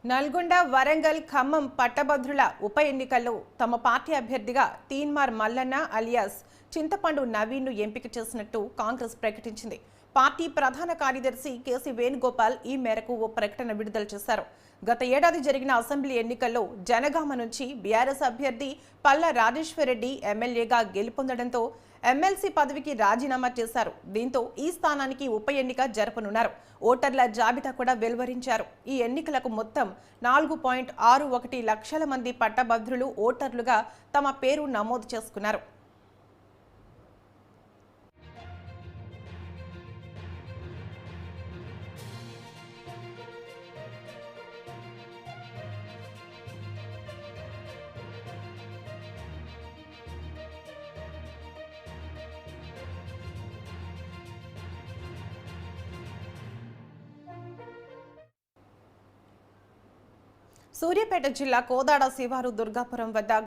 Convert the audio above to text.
నల్గొండ, వరంగల్, ఖమ్మం పట్టభద్రుల ఉప ఎన్నికల్లో తమ పార్టీ అభ్యర్థిగా తీన్మార్ మల్లన్న అలియాస్ చింతపండు నవీన్ను ఎంపిక చేసినట్టు కాంగ్రెస్ ప్రకటించింది. పార్టీ ప్రధాన కార్యదర్శి కేసీ వేణుగోపాల్ ఈ మేరకు ఓ ప్రకటన విడుదల చేశారు. గత ఏడాది జరిగిన అసెంబ్లీ ఎన్నికల్లో జనగామ నుంచి బీఆర్ఎస్ అభ్యర్థి పల్లా రాజేశ్వరరెడ్డి ఎమ్మెల్యేగా గెలుపొందడంతో ఎమ్మెల్సీ పదవికి రాజీనామా చేశారు. దీంతో ఈ స్థానానికి ఉప ఎన్నిక జరపనున్నారు. ఓటర్ల జాబితా కూడా వెలువరించారు. ఈ ఎన్నికలకు మొత్తం 4.61 లక్షల మంది పట్టభద్రులు ఓటర్లుగా తమ పేరు నమోదు చేసుకున్నారు. సూర్యాపేట జిల్లా కోదాడ శివారు దుర్గాపురం వద్ద